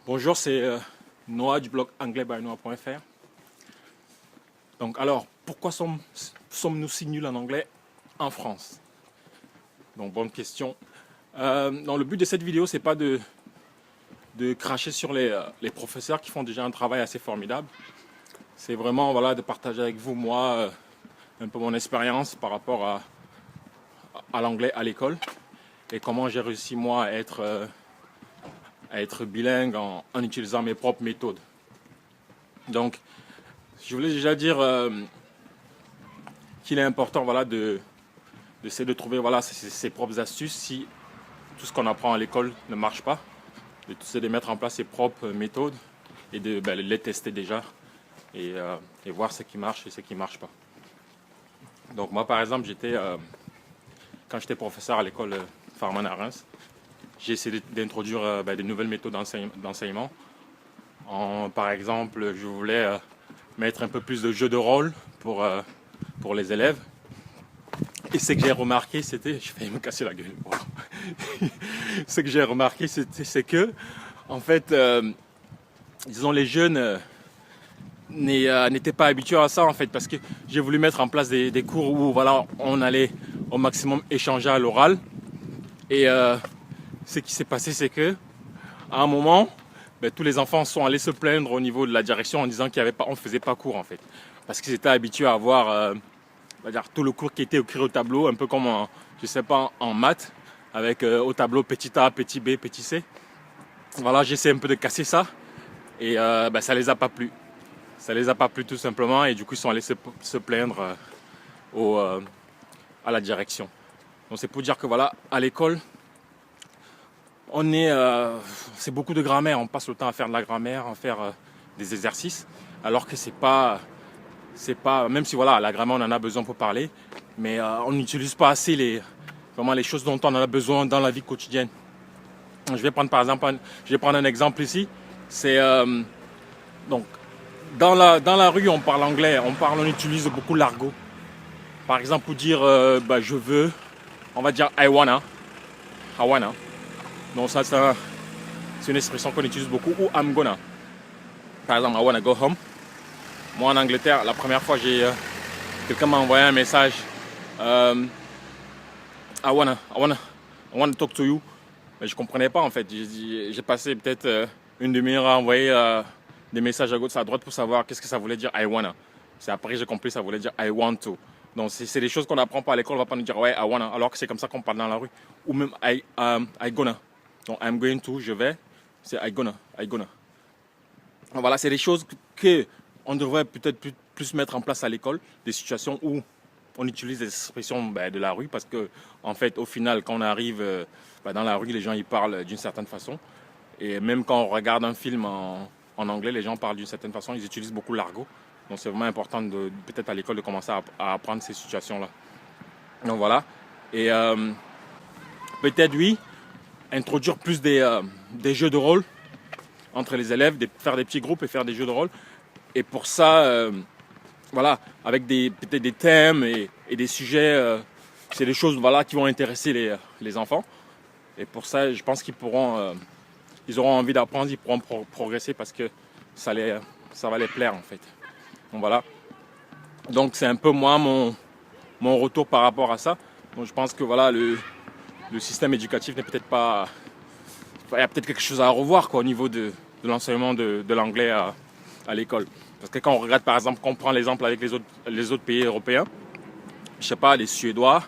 Bonjour, c'est Noah du blog anglais-by-noah.fr. Donc alors, pourquoi sommes-nous si nuls en anglais en France? Donc bonne question. Le but de cette vidéo, c'est pas de cracher sur les professeurs qui font déjà un travail assez formidable. C'est vraiment de partager avec vous, moi, un peu mon expérience par rapport à l'anglais à l'école et comment j'ai réussi moi à être bilingue en utilisant mes propres méthodes. Donc, je voulais déjà dire qu'il est important d'essayer de trouver ses propres astuces si tout ce qu'on apprend à l'école ne marche pas, d'essayer de mettre en place ses propres méthodes et de les tester déjà et voir ce qui marche et ce qui ne marche pas. Donc moi par exemple, quand j'étais professeur à l'école Farman à Reims, j'ai essayé d'introduire de nouvelles méthodes d'enseignement. Par exemple, je voulais mettre un peu plus de jeux de rôle pour les élèves. Et ce que j'ai remarqué, c'était... Je vais me casser la gueule. Wow. Ce que j'ai remarqué, c'est que, en fait, disons, les jeunes n'étaient pas habitués à ça, en fait, parce que j'ai voulu mettre en place des cours où, on allait au maximum échanger à l'oral. Et ce qui s'est passé, c'est que, à un moment, tous les enfants sont allés se plaindre au niveau de la direction en disant qu'on ne faisait pas cours, en fait. Parce qu'ils étaient habitués à avoir tout le cours qui était écrit au tableau, un peu comme en maths, avec au tableau petit a, petit b, petit c. Voilà, j'essaie un peu de casser ça et ça les a pas plu. Ça les a pas plu tout simplement et du coup ils sont allés se plaindre à la direction. Donc c'est pour dire que à l'école, c'est beaucoup de grammaire, on passe le temps à faire de la grammaire, à faire des exercices, alors que c'est pas, même si la grammaire on en a besoin pour parler, mais on n'utilise pas assez les choses dont on en a besoin dans la vie quotidienne. Je vais prendre un exemple ici. C'est donc dans la rue on parle anglais, on utilise beaucoup l'argot. Par exemple pour dire je veux, on va dire I wanna. Donc ça c'est une expression qu'on utilise beaucoup, ou I'm gonna. Par exemple I wanna go home. Moi en Angleterre, la première fois quelqu'un m'a envoyé un message I wanna talk to you. Mais je comprenais pas en fait. J'ai passé peut-être une demi-heure à envoyer des messages à gauche à droite pour savoir qu'est-ce que ça voulait dire I wanna. C'est après que j'ai compris que ça voulait dire I want to. Donc c'est des choses qu'on n'apprend pas à l'école. On va pas nous dire ouais I wanna, alors que c'est comme ça qu'on parle dans la rue. Ou même I gonna. Donc I'm going to, je vais. C'est I gonna. Voilà, c'est des choses que on devrait peut-être plus mettre en place à l'école, des situations où on utilise des expressions de la rue, parce que en fait au final quand on arrive dans la rue, les gens ils parlent d'une certaine façon, et même quand on regarde un film en anglais, les gens parlent d'une certaine façon, ils utilisent beaucoup l'argot. Donc c'est vraiment important peut-être à l'école de commencer à apprendre ces situations là. Donc voilà, et peut-être introduire plus des jeux de rôle entre les élèves, faire des petits groupes et faire des jeux de rôle. Et pour ça, avec peut-être des thèmes et des sujets, c'est des choses qui vont intéresser les enfants. Et pour ça, je pense ils auront envie d'apprendre, ils pourront progresser parce que ça va les plaire en fait. Donc voilà. Donc c'est un peu moi mon retour par rapport à ça. Donc je pense que le système éducatif n'est peut-être pas... Il y a peut-être quelque chose à revoir au niveau de l'enseignement de l'anglais à l'école. Parce que quand on regarde par exemple, qu'on prend l'exemple avec les autres pays européens, je sais pas, les Suédois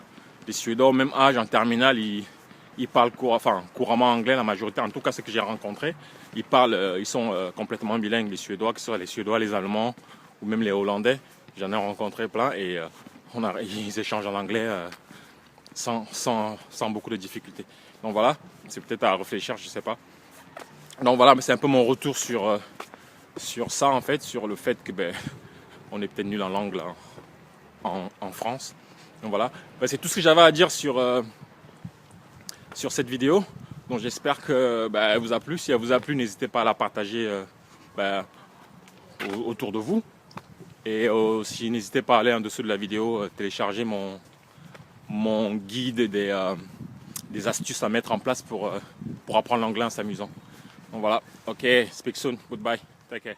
au même âge, en terminale, ils parlent couramment anglais, la majorité, en tout cas ceux que j'ai rencontrés, ils sont complètement bilingues, les Suédois, que ce soit les Suédois, les Allemands ou même les Hollandais. J'en ai rencontré plein et ils échangent en anglais sans beaucoup de difficultés. Donc voilà, c'est peut-être à réfléchir, je sais pas. Donc voilà, mais c'est un peu mon retour sur ça en fait, sur le fait que on est peut-être nul en langue là, en France. Donc voilà, c'est tout ce que j'avais à dire sur cette vidéo. Donc j'espère que elle vous a plu. Si elle vous a plu, n'hésitez pas à la partager autour de vous. Et aussi n'hésitez pas à aller en dessous de la vidéo, télécharger mon guide des astuces à mettre en place pour apprendre l'anglais en s'amusant. Donc voilà, ok, speak soon, goodbye, take care.